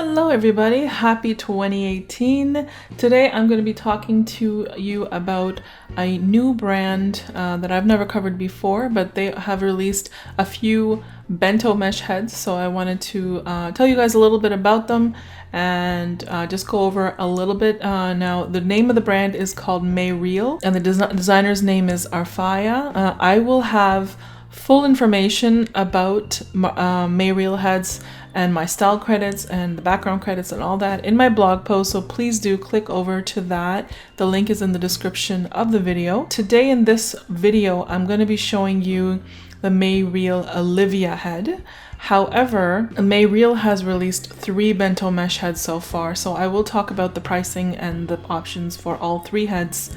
Hello everybody, happy 2018. Today I'm going to be talking to you about a new brand that I've never covered before, but they have released a few bento mesh heads, so I wanted to tell you guys a little bit about them and just go over a little bit. Now the name of the brand is called Mayreal and the designer's name is Arfaya. I will have full information about Mayreal heads and my style credits and the background credits and all that in my blog post, so please do click over to that. The link is in the description of the video. Today in this video I'm going to be showing you the Mayreal Olivia head. However, Mayreal has released 3 bento mesh heads so far, so I will talk about the pricing and the options for all 3 heads,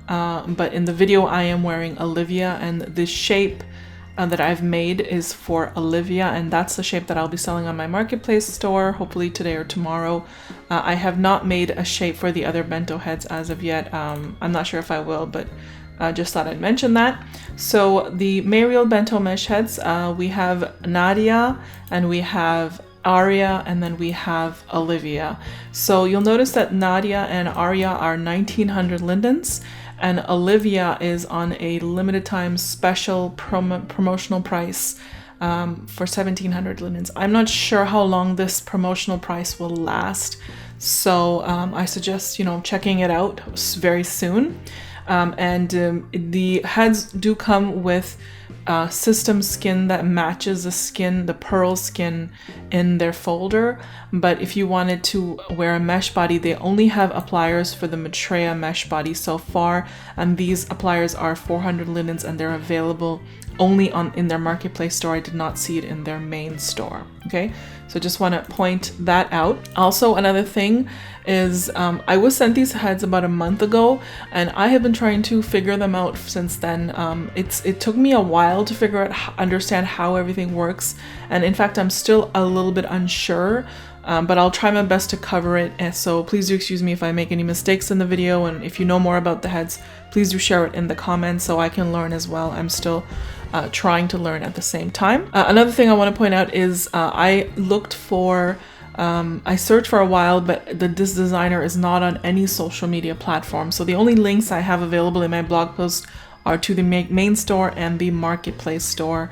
but in the video I am wearing Olivia, and the shape that I've made is for Olivia, and that's the shape that I'll be selling on my marketplace store hopefully today or tomorrow. I have not made a shape for the other bento heads as of yet. I'm not sure if I will, but just thought I'd mention that. So the Mayreal bento mesh heads, we have Nadia and we have Aria, and then we have Olivia. So you'll notice that Nadia and Aria are 1900 lindens, and Olivia is on a limited time special promotional price for 1700 lindens. I'm not sure how long this promotional price will last, so I suggest checking it out very soon. The heads do come with system skin that matches the pearl skin in their folder, but if you wanted to wear a mesh body, they only have appliers for the Maitreya mesh body so far, and these appliers are 400 lindens and they're available only in their marketplace store. I did not see it in their main store. Okay, so just want to point that out. Also, another thing is I was sent these heads about a month ago, and I have been trying to figure them out since then. It took me a while to understand how everything works, and in fact I'm still a little bit unsure, but I'll try my best to cover it, and so please do excuse me if I make any mistakes in the video, and if you know more about the heads, please do share it in the comments so I can learn as well. I'm still trying to learn at the same time. Another thing I want to point out is I searched for a while, but this designer is not on any social media platform. So the only links I have available in my blog post are to the main store and the marketplace store.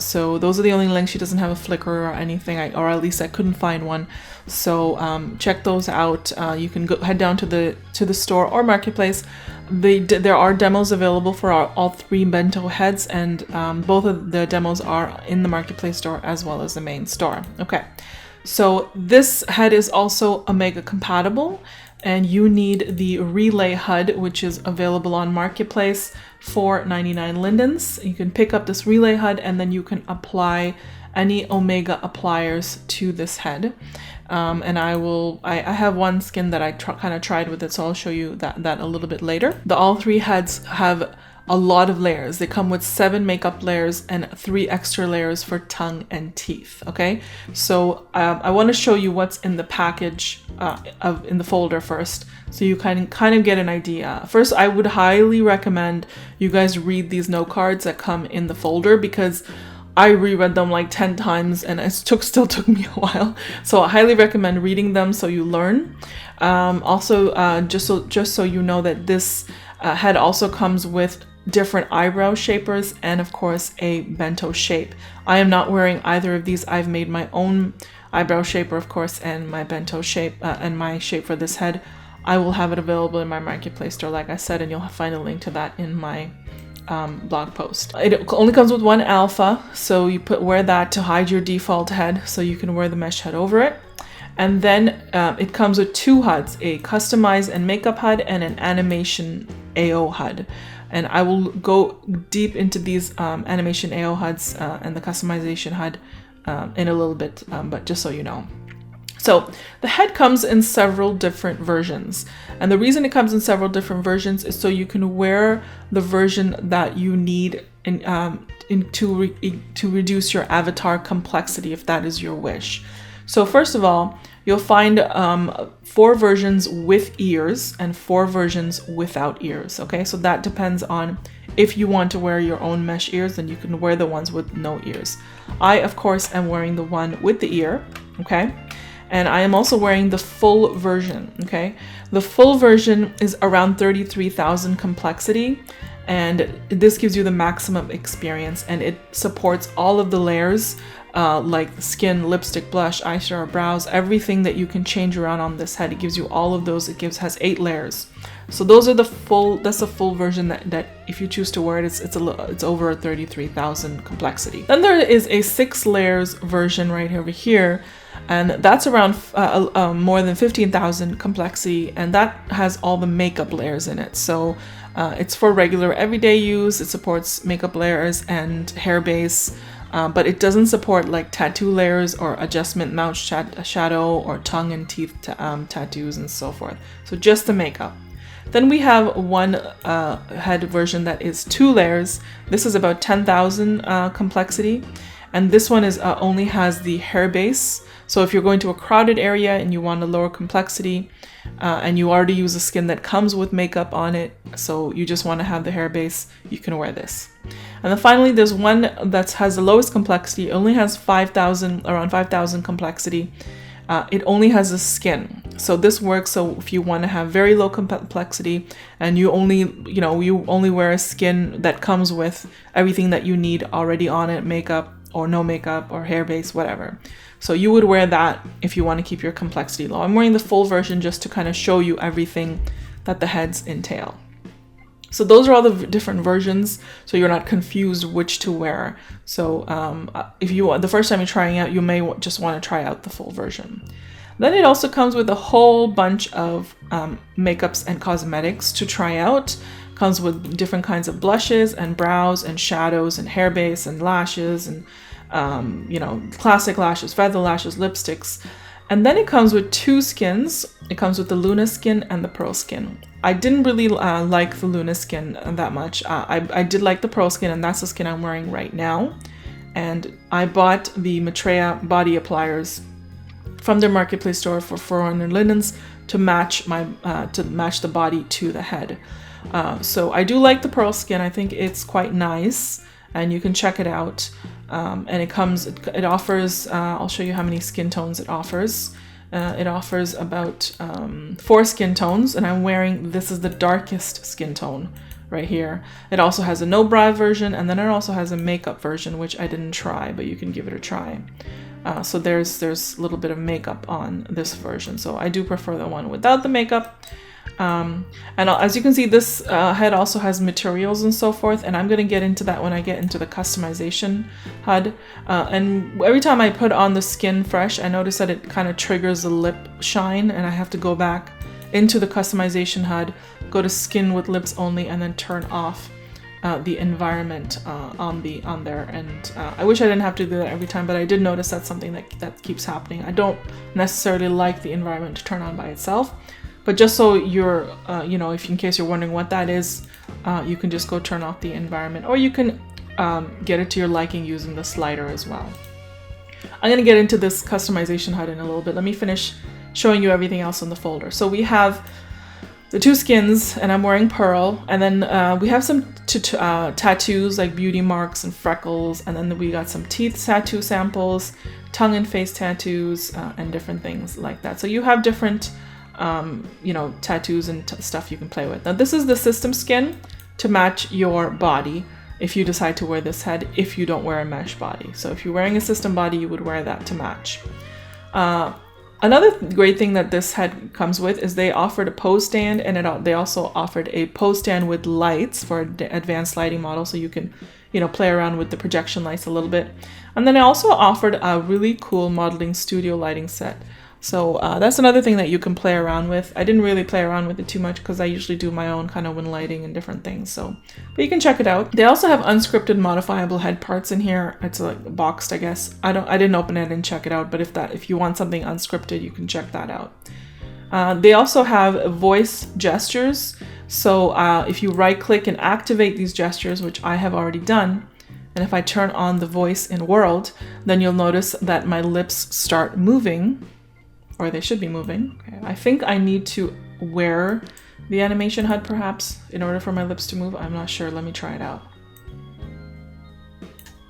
So those are the only links. She doesn't have a Flickr or anything, or at least I couldn't find one. So check those out. You can head down to the store or marketplace. There are demos available for all 3 bento heads, and both of the demos are in the marketplace store as well as the main store. Okay. So this head is also Omega compatible, and you need the Relay HUD, which is available on Marketplace for 99 lindens. You can pick up this Relay HUD and then you can apply any Omega appliers to this head. And I have one skin that I kind of tried with it, so I'll show you that a little bit later. All 3 heads have a lot of layers. They come with 7 makeup layers and 3 extra layers for tongue and teeth. Okay, so I want to show you what's in the package in the folder first, so you kind of get an idea. First, I would highly recommend you guys read these note cards that come in the folder, because I reread them like 10 times and it still took me a while. So I highly recommend reading them so you learn. Also, just so you know that this head also comes with different eyebrow shapers and of course a bento shape. I am not wearing either of these. I've made my own eyebrow shaper, of course, and my bento shape and my shape for this head. I will have it available in my marketplace store, like I said, and you'll find a link to that in my blog post. It only comes with 1 alpha, so you wear that to hide your default head, so you can wear the mesh head over it. And then it comes with 2 HUDs, a customized and makeup HUD and an animation AO HUD. And I will go deep into these animation AO HUDs and the customization HUD in a little bit, but just so you know. So the head comes in several different versions, and the reason it comes in several different versions is so you can wear the version that you need to reduce your avatar complexity, if that is your wish. So first of all, you'll find 4 versions with ears and 4 versions without ears. Okay, so that depends on if you want to wear your own mesh ears, then you can wear the ones with no ears. I, of course, am wearing the one with the ear. Okay, And I am also wearing the full version, okay? The full version is around 33,000 complexity, and this gives you the maximum experience, and it supports all of the layers, like skin, lipstick, blush, eyeshadow, brows, everything that you can change around on this head. It gives you all of those. Has 8 layers. So those are that's the full version that if you choose to wear it, it's over 33,000 complexity. Then there is a 6 layers version right over here, and that's around more than 15,000 complexity, and that has all the makeup layers in it. So it's for regular everyday use. It supports makeup layers and hair base, but it doesn't support like tattoo layers or adjustment mouth shadow or tongue and teeth tattoos and so forth. So just the makeup. Then we have one head version that is 2 layers. This is about 10,000 complexity, and this one is only has the hair base. So if you're going to a crowded area and you want a lower complexity, and you already use a skin that comes with makeup on it, so you just want to have the hair base, you can wear this. And then finally, there's one that has the lowest complexity. It only has around 5,000 complexity. It only has the skin. So this works so if you want to have very low complexity and you only wear a skin that comes with everything that you need already on it, makeup or no makeup or hair base, whatever. So you would wear that if you want to keep your complexity low. I'm wearing the full version just to kind of show you everything that the heads entail. So those are all the different versions, so you're not confused which to wear. So if the first time you're trying out, you may just want to try out the full version. Then it also comes with a whole bunch of makeups and cosmetics to try out. Comes with different kinds of blushes and brows and shadows and hair base and lashes and classic lashes, feather lashes, lipsticks. And then it comes with 2 skins. It comes with the Luna skin and the Pearl skin. I didn't really like the Luna skin that much. I did like the Pearl skin, and that's the skin I'm wearing right now. And I bought the Mayreal body appliers from their marketplace store for 400 linens to match the body to the head. So I do like the Pearl skin. I think it's quite nice, and you can check it out. And it offers, I'll show you how many skin tones it offers. It offers about 4 skin tones, and I'm wearing, this is the darkest skin tone right here. It also has a no brow version, and then it also has a makeup version, which I didn't try, but you can give it a try. So there's a little bit of makeup on this version. So I do prefer the one without the makeup. And as you can see, this head also has materials and so forth, and I'm going to get into that when I get into the customization HUD. And every time I put on the skin fresh, I notice that it kind of triggers the lip shine, and I have to go back into the customization HUD, go to skin with lips only, and then turn off the environment on there. And I wish I didn't have to do that every time, but I did notice that's something that keeps happening. I don't necessarily like the environment to turn on by itself. But just so you're, if in case you're wondering what that is, you can just go turn off the environment, or you can get it to your liking using the slider as well. I'm going to get into this customization HUD in a little bit. Let me finish showing you everything else in the folder. So we have the 2 skins, and I'm wearing Pearl, and then we have some tattoos like beauty marks and freckles, and then we got some teeth tattoo samples, tongue and face tattoos, and different things like that. So you have different tattoos and stuff you can play with. Now this is the system skin to match your body if you decide to wear this head, if you don't wear a mesh body. So if you're wearing a system body, you would wear that to match. Another great thing that this head comes with is they offered a pose stand, and they also offered a pose stand with lights for advanced lighting model, so you can play around with the projection lights a little bit. And then I also offered a really cool modeling studio lighting set. So that's another thing that you can play around with. I didn't really play around with it too much because I usually do my own kind of wind lighting and different things. But you can check it out. They also have unscripted modifiable head parts in here. It's like boxed, I guess. I didn't open it and check it out, but if you want something unscripted, you can check that out. They also have voice gestures. So if you right click and activate these gestures, which I have already done, and if I turn on the voice in world, then you'll notice that my lips start moving. Or they should be moving. Okay. I think I need to wear the animation HUD perhaps in order for my lips to move. I'm not sure. Let me try it out.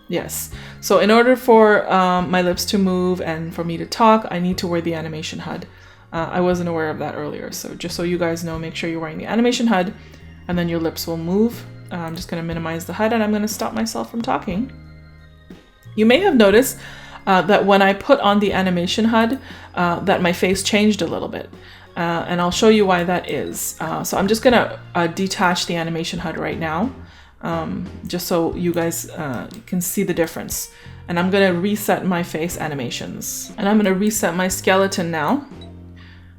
Yes. So in order for my lips to move and for me to talk, I need to wear the animation HUD. I wasn't aware of that earlier. So just so you guys know, make sure you're wearing the animation HUD and then your lips will move. I'm just going to minimize the HUD and I'm going to stop myself from talking. You may have noticed that when I put on the animation HUD, that my face changed a little bit. And I'll show you why that is. So I'm just going to detach the animation HUD right now, just so you guys can see the difference. And I'm going to reset my face animations. And I'm going to reset my skeleton now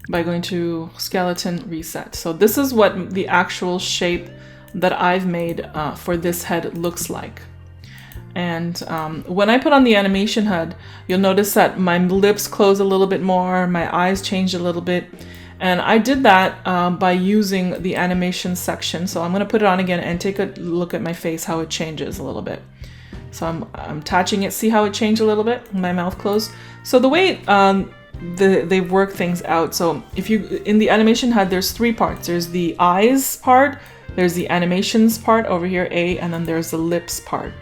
by going to skeleton reset. So this is what the actual shape that I've made for this head looks like. And when I put on the animation HUD, you'll notice that my lips close a little bit more, my eyes changed a little bit. And I did that by using the animation section. So I'm going to put it on again and take a look at my face, how it changes a little bit. So I'm touching it, see how it changed a little bit, my mouth closed. So the way they work things out. So if you, in the animation HUD, there's three parts. There's the eyes part, there's the animations part over here, A, and then there's the lips part.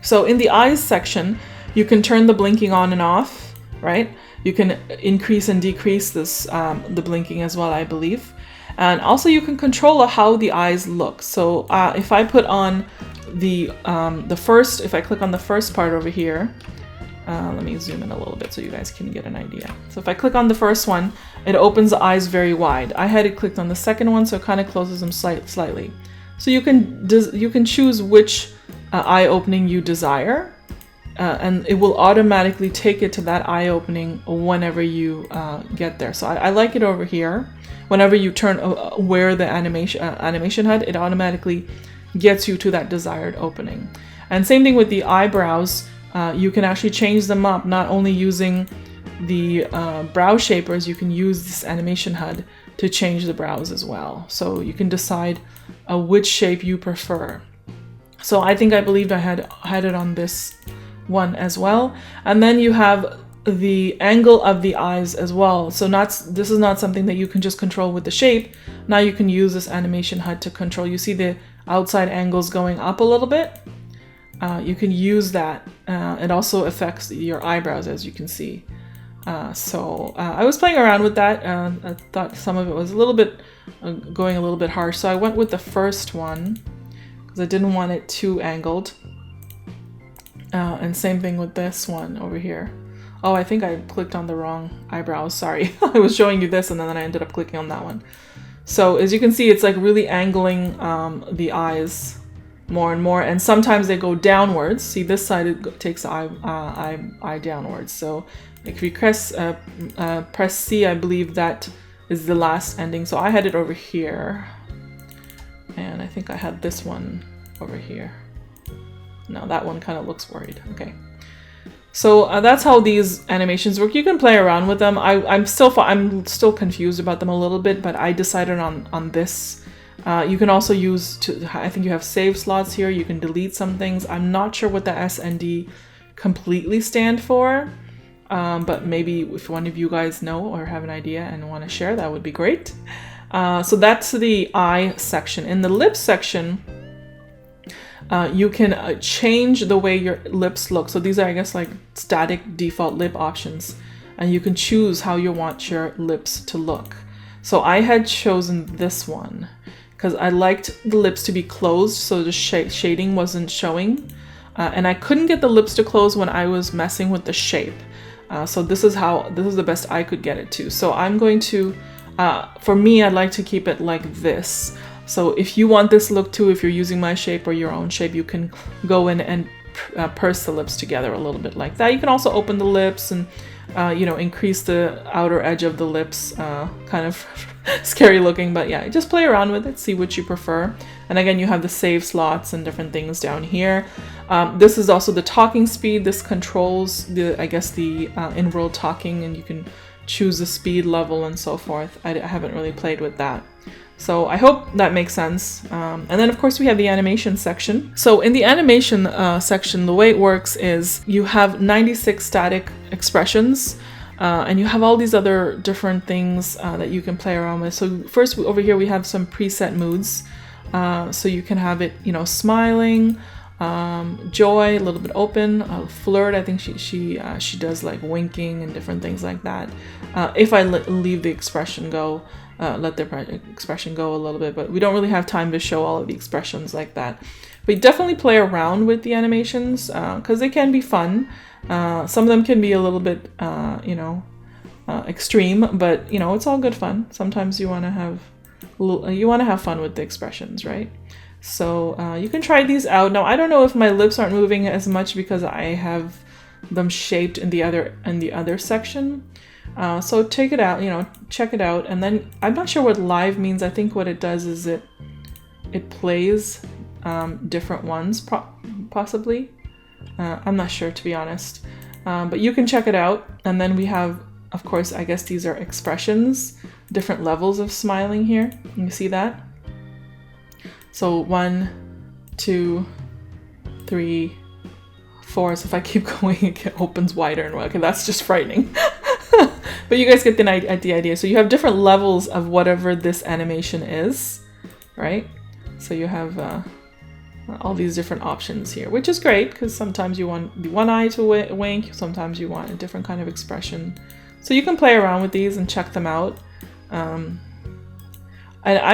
So in the eyes section, you can turn the blinking on and off, right? You can increase and decrease this, the blinking as well, I believe. And also you can control how the eyes look. So if I put on the first, if I click on the first part over here, let me zoom in a little bit so you guys can get an idea. So if I click on the first one, it opens the eyes very wide. I had it clicked on the second one, so it kind of closes them slightly. So you can choose which eye opening you desire, and it will automatically take it to that eye opening whenever you get there. So I like it over here. Whenever you turn wear the animation HUD, it automatically gets you to that desired opening. And same thing with the eyebrows. You can actually change them up, not only using the brow shapers, you can use this animation HUD to change the brows as well. So you can decide which shape you prefer. So I believed I had it on this one as well. And then you have the angle of the eyes as well. So this is not something that you can just control with the shape. Now you can use this animation HUD to control. You see the outside angles going up a little bit. You can use that. It also affects your eyebrows, as you can see. So I was playing around with that. I thought some of it was a little bit going a little bit harsh. So I went with the first one because I didn't want it too angled. And same thing with this one over here. Oh, I think I clicked on the wrong eyebrows. Sorry. I was showing you this and then I ended up clicking on that one. So as you can see, it's like really angling the eyes more and more, and sometimes they go downwards. See, this side it takes the eye downwards. So if you press C, I believe that is the last ending. So I had it over here, and I think I had this one over here. No, that one kind of looks worried. Okay. So that's how these animations work. You can play around with them. I'm still confused about them a little bit, but I decided on this. You can also use, I think you have save slots here. You can delete some things. I'm not sure what the S and D completely stand for, but maybe if one of you guys know or have an idea and want to share, that would be great. So that's the eye section. In the lips section, you can change the way your lips look. So these are, I guess, like static default lip options, and you can choose how you want your lips to look. So I had chosen this one because I liked the lips to be closed, so the shading wasn't showing, and I couldn't get the lips to close when I was messing with the shape. So this is the best I could get it to. So I'm going to, for me, I'd like to keep it like this. So if you want this look too, if you're using my shape or your own shape, you can go in and purse the lips together a little bit like that. You can also open the lips and increase the outer edge of the lips, kind of scary looking, but yeah, just play around with it, see what you prefer. And again, you have the save slots and different things down here. This is also the talking speed. This controls the in-world talking, and you can choose the speed level and so forth. I haven't really played with that. So I hope that makes sense. And then of course we have the animation section. So in the animation section, the way it works is you have 96 static expressions, and you have all these other different things that you can play around with. So first over here we have some preset moods. So you can have it, smiling, Joy, a little bit open. Flirt, I think she does like winking and different things like that. If I leave the expression go, let the expression go a little bit, but we don't really have time to show all of the expressions like that. But definitely play around with the animations because they can be fun. Some of them can be a little bit, extreme, but it's all good fun. Sometimes you want to have fun with the expressions, right? So you can try these out. Now I don't know if my lips aren't moving as much because I have them shaped in the other section. So take it out, check it out, and then I'm not sure what live means. I think what it does is it plays different ones possibly. I'm not sure, to be honest, but you can check it out. And then we have, of course, I guess these are expressions, different levels of smiling here. You see that? So 1, 2, 3, 4. So if I keep going, it opens wider and wider. Okay, that's just frightening. But you guys get the idea. So you have different levels of whatever this animation is, right? So you have all these different options here, which is great because sometimes you want the one eye to wink, sometimes you want a different kind of expression. So you can play around with these and check them out. I'm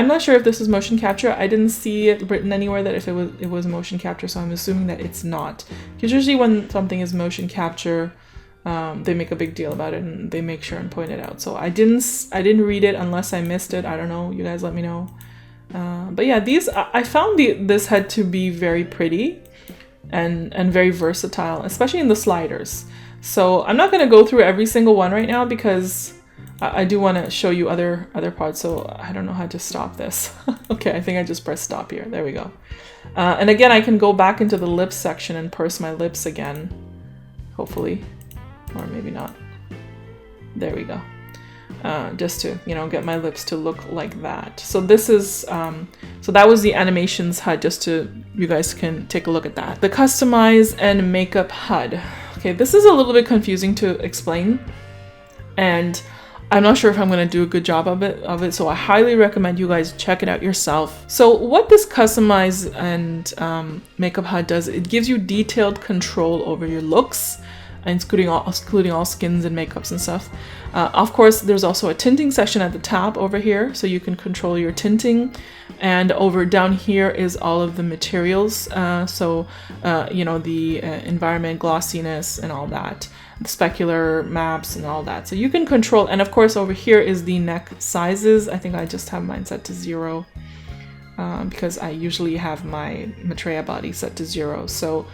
not sure if this is motion capture. I didn't see it written anywhere that if it was motion capture, so I'm assuming that it's not. Because usually when something is motion capture, they make a big deal about it and they make sure and point it out. So I didn't read it unless I missed it. I don't know. You guys let me know. But yeah, I found this head to be very pretty and very versatile, especially in the sliders. So I'm not going to go through every single one right now because I do want to show you other parts. So I don't know how to stop this. Okay, I think I just pressed stop here. There we go. And again, I can go back into the lips section and purse my lips again, hopefully, or maybe not. There we go. Just to get my lips to look like that. So this is so that was the animations HUD, just to you guys can take a look at that. The customize and makeup HUD. Okay, this is a little bit confusing to explain, and I'm not sure if I'm going to do a good job of it, so I highly recommend you guys check it out yourself. So what this customize and makeup HUD does, it gives you detailed control over your looks, including all skins and makeups and stuff. Of course, there's also a tinting section at the top over here, so you can control your tinting. And over down here is all of the materials, the environment, glossiness, and all that, the specular maps and all that. So you can control, and of course over here is the neck sizes. I think I just have mine set to 0 because I usually have my Mayreal body set to 0. So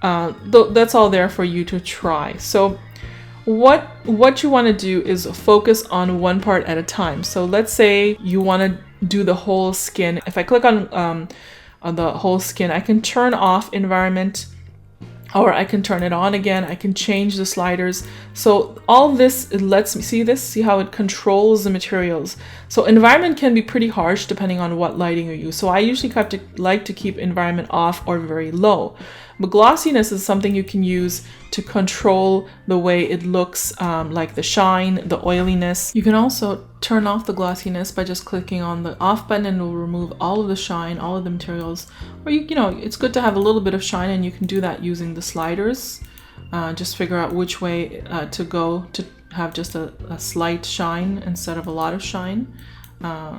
that's all there for you to try. So what you want to do is focus on one part at a time. So let's say you want to do the whole skin. If I click on the whole skin, I can turn off environment, or I can turn it on again. I can change the sliders. So all this, it lets me see how it controls the materials. So environment can be pretty harsh depending on what lighting you use. So I usually like to keep environment off or very low. But glossiness is something you can use to control the way it looks, like the shine, the oiliness. You can also turn off the glossiness by just clicking on the off button, and it will remove all of the shine, all of the materials. Or it's good to have a little bit of shine, and you can do that using the sliders. Just figure out which way to go to have just a slight shine instead of a lot of shine.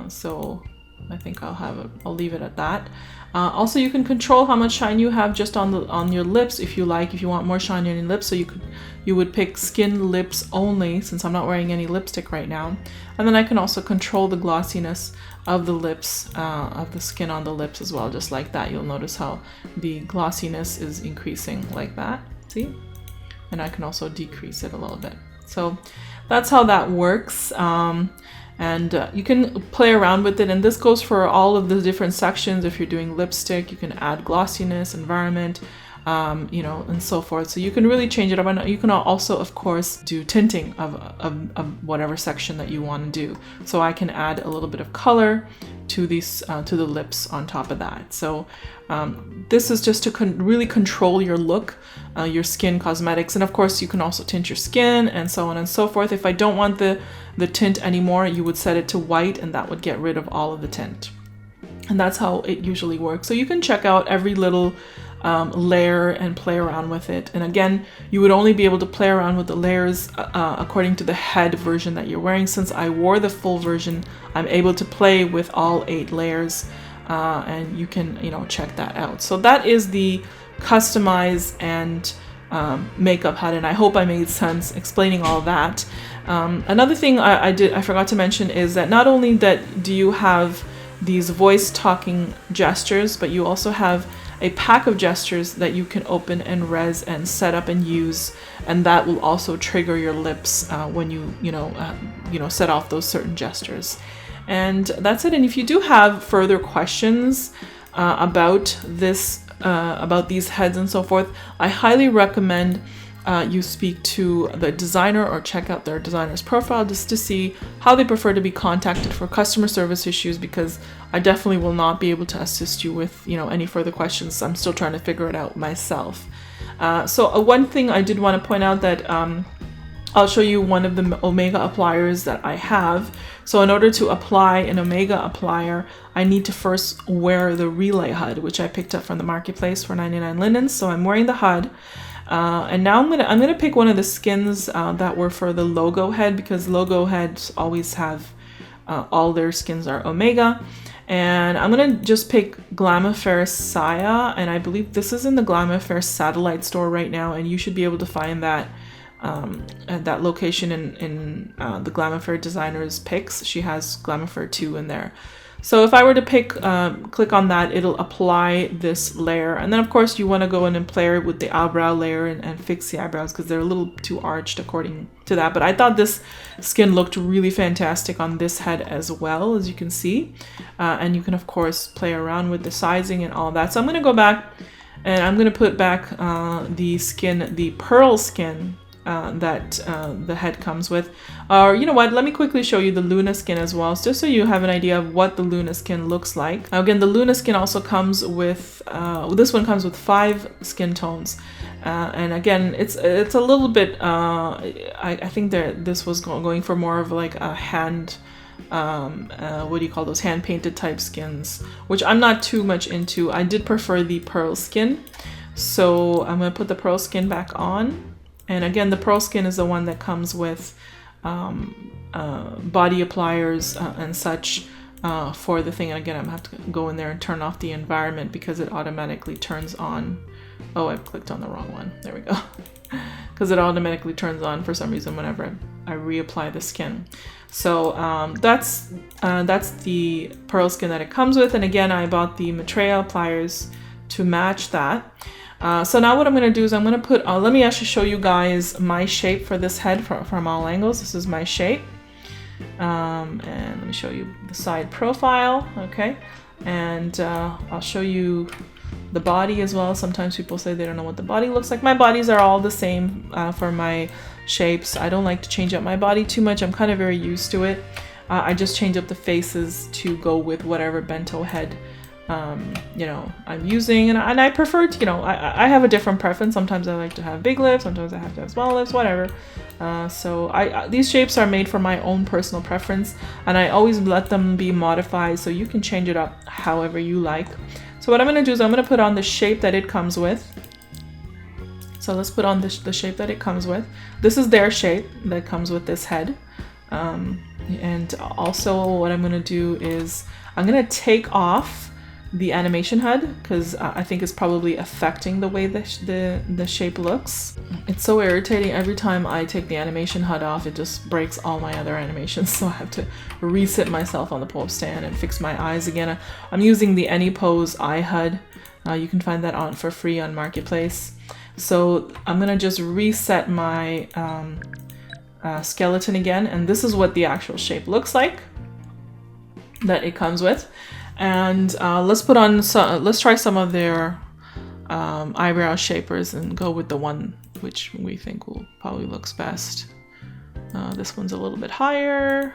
So I think I'll leave it at that. Also, you can control how much shine you have just on your lips if you like. If you want more shine on your lips, so you would pick skin lips only, since I'm not wearing any lipstick right now. And then I can also control the glossiness of the lips, of the skin on the lips as well, just like that. You'll notice how the glossiness is increasing like that. See? And I can also decrease it a little bit. So that's how that works. And you can play around with it, and this goes for all of the different sections. If you're doing lipstick, you can add glossiness, environment, and so forth. So you can really change it up, and you can also, of course, do tinting of whatever section that you want to do. So I can add a little bit of color to these to the lips on top of that. So this is just to really control your look, your skin cosmetics, and of course you can also tint your skin and so on and so forth. If I don't want the tint anymore, you would set it to white, and that would get rid of all of the tint. And that's how it usually works. So you can check out every little layer and play around with it. And again, you would only be able to play around with the layers according to the head version that you're wearing. Since I wore the full version, I'm able to play with all 8 layers, and you can, you know, check that out. So that is the Customize and Make Up Hud, and I hope I made sense explaining all that. Another thing I forgot to mention is that not only that do you have these voice talking gestures, but you also have a pack of gestures that you can open and res and set up and use, and that will also trigger your lips when you set off those certain gestures. And that's it. And if you do have further questions about this, about these heads and so forth, I highly recommend you speak to the designer or check out their designer's profile just to see how they prefer to be contacted for customer service issues, because I definitely will not be able to assist you with, you know, any further questions. I'm still trying to figure it out myself. So one thing I did want to point out that I'll show you one of the Omega appliers that I have. So in order to apply an Omega applier, I need to first wear the Relay HUD, which I picked up from the marketplace for 99 linens. So I'm wearing the HUD. And now I'm gonna pick one of the skins that were for the logo head, because logo heads always have all their skins are Omega. And I'm gonna just pick Glamour Saya, and I believe this is in the Glamour satellite store right now, and you should be able to find that at that location in the Glamour designer's picks. She has Glamour 2 in there. So if I were to click on that, it'll apply this layer. And then of course you want to go in and play with the eyebrow layer and fix the eyebrows because they're a little too arched according to that. But I thought this skin looked really fantastic on this head as well, as you can see. And you can of course play around with the sizing and all that. So I'm going to go back and I'm going to put back the skin, the pearl skin that the head comes with. Or you know what, let me quickly show you the Luna skin as well, just so you have an idea of what the Luna skin looks like. Now, again, the Luna skin also comes with, this one comes with 5 skin tones. And again, it's a little bit, I think that this was going for more of like a hand, what do you call those, hand painted type skins, which I'm not too much into. I did prefer the pearl skin. So I'm going to put the pearl skin back on. And again, the pearl skin is the one that comes with body appliers and such for the thing. And again, I'm gonna have to go in there and turn off the environment because it automatically turns on. Oh, I've clicked on the wrong one. There we go. Because it automatically turns on for some reason whenever I reapply the skin. So that's the pearl skin that it comes with. And again, I bought the Mayreal pliers to match that. So now what I'm going to do is I'm going to put, let me actually show you guys my shape for this head from all angles. This is my shape. And let me show you the side profile. Okay. And I'll show you the body as well. Sometimes people say they don't know what the body looks like. My bodies are all the same for my shapes. I don't like to change up my body too much. I'm kind of very used to it. I just change up the faces to go with whatever bento head you know, I'm using, and I prefer to, you know, I have a different preference. Sometimes I like to have big lips, sometimes I have to have small lips, whatever. So these shapes are made for my own personal preference, and I always let them be modified so you can change it up however you like. So what I'm going to do is I'm going to put on the shape that it comes with. So let's put on the shape that it comes with. This is their shape that comes with this head. And also what I'm going to do is I'm going to take off the animation HUD because I think it's probably affecting the way the shape looks. It's so irritating. Every time I take the animation HUD off, it just breaks all my other animations, so I have to reset myself on the pole stand and fix my eyes again. I'm using the Any Pose Eye HUD. You can find that on for free on Marketplace. So I'm gonna just reset my skeleton again, and this is what the actual shape looks like that it comes with. And let's try some of their eyebrow shapers and go with the one which we think will probably looks best. This one's a little bit higher,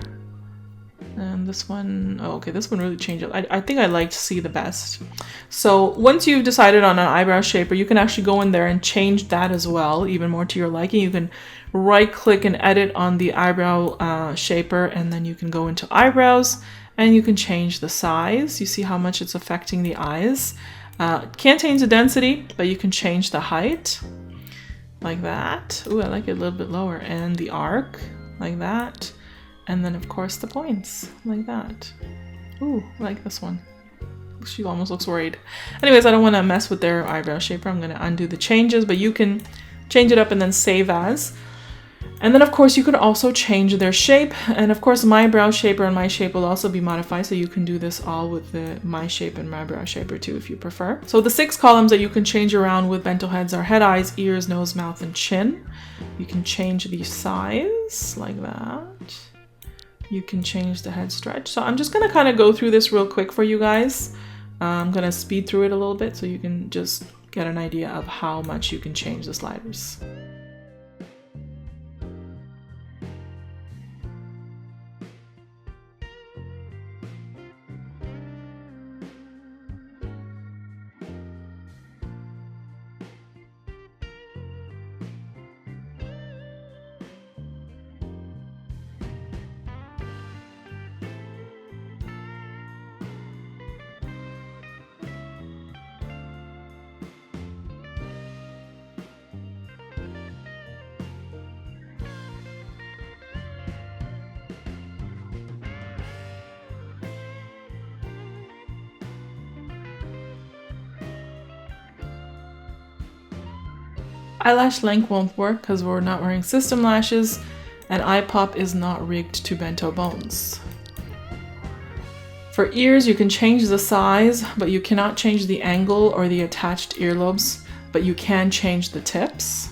and this one, oh, okay, this one really changed up. I think I like C the best. So once you've decided on an eyebrow shaper, you can actually go in there and change that as well, even more to your liking. You can right click and edit on the eyebrow shaper, and then you can go into eyebrows and you can change the size. You see how much it's affecting the eyes. Can't change the density, but you can change the height like that. Ooh, I like it a little bit lower. And the arc like that. And then of course the points like that. Ooh, I like this one. She almost looks worried. Anyways, I don't want to mess with their eyebrow shaper. I'm going to undo the changes, but you can change it up and then save as. And then of course you could also change their shape. And of course my brow shaper and my shape will also be modified. So you can do this all with the my shape and my brow shaper too if you prefer. So the 6 columns that you can change around with bento heads are head, eyes, ears, nose, mouth, and chin. You can change the size like that. You can change the head stretch. So I'm just going to kind of go through this real quick for you guys. I'm going to speed through it a little bit so you can just get an idea of how much you can change the sliders. Eyelash length won't work because we're not wearing system lashes, and eye pop is not rigged to bento bones. For ears, you can change the size, but you cannot change the angle or the attached earlobes, but you can change the tips.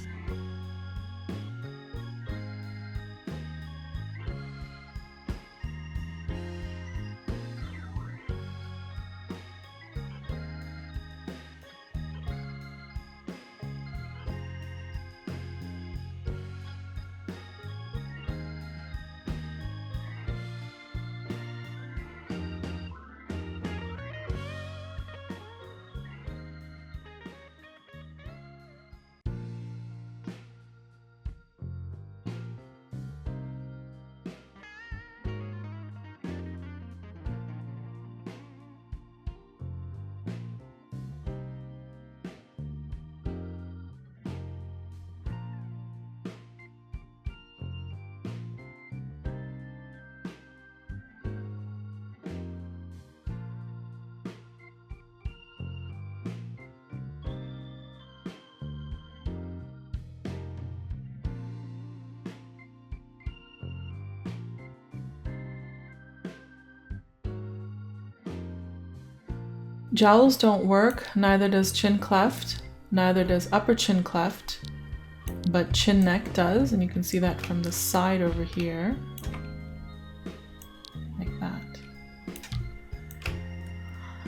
Jowls don't work, neither does chin cleft, neither does upper chin cleft, but chin neck does, and you can see that from the side over here, like that.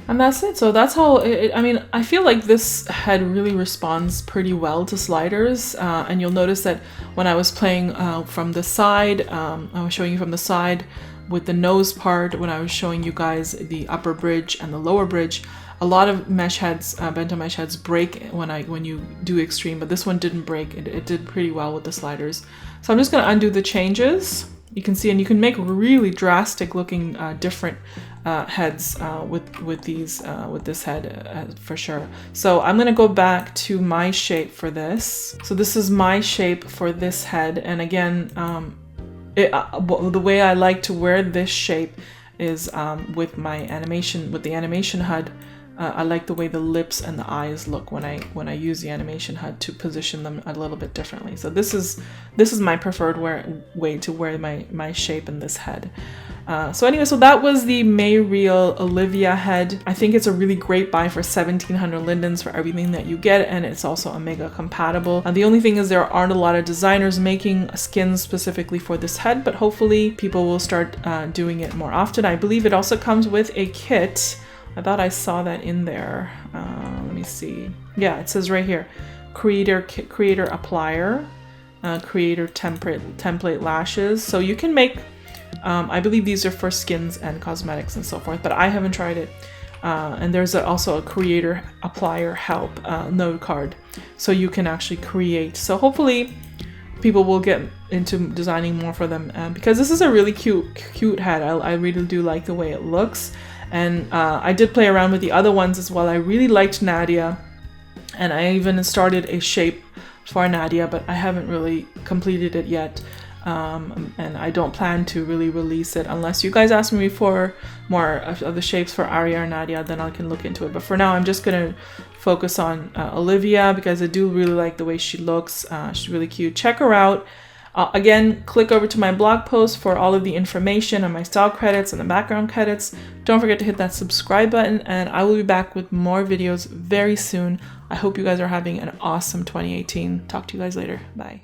And that's it. So that's how I mean, I feel like this head really responds pretty well to sliders, and you'll notice that when I was playing from the side, I was showing you from the side with the nose part, when I was showing you guys the upper bridge and the lower bridge, a lot of mesh heads, bento mesh heads break when you do extreme, but this one didn't break. It did pretty well with the sliders. So I'm just going to undo the changes. You can see, and you can make really drastic looking different heads with this head for sure. So I'm going to go back to my shape for this. So this is my shape for this head, and again, the way I like to wear this shape is with the animation HUD. I like the way the lips and the eyes look when I use the animation HUD to position them a little bit differently. So this is my preferred way to wear my shape in this head. So anyway, so that was the Mayreal Olivia head. I think it's a really great buy for 1,700 lindens for everything that you get, and it's also Omega compatible. The only thing is there aren't a lot of designers making skins specifically for this head, but hopefully people will start doing it more often. I believe it also comes with a kit. I thought I saw that in there. Let me see. Yeah, it says right here, creator applier, creator template lashes. So you can make, I believe these are for skins and cosmetics and so forth, but I haven't tried it. And there's also a creator applier help node card, so you can actually create. So hopefully people will get into designing more for them, because this is a really cute head. I really do like the way it looks. And I did play around with the other ones as well. I really liked Nadia, and I even started a shape for Nadia, but I haven't really completed it yet. And I don't plan to really release it unless you guys ask me for more of the shapes for Arya or Nadia, then I can look into it. But for now, I'm just gonna focus on Olivia, because I do really like the way she looks. She's really cute. Check her out. Again, click over to my blog post for all of the information on my style credits and the background credits. Don't forget to hit that subscribe button, and I will be back with more videos very soon. I hope you guys are having an awesome 2018. Talk to you guys later. Bye.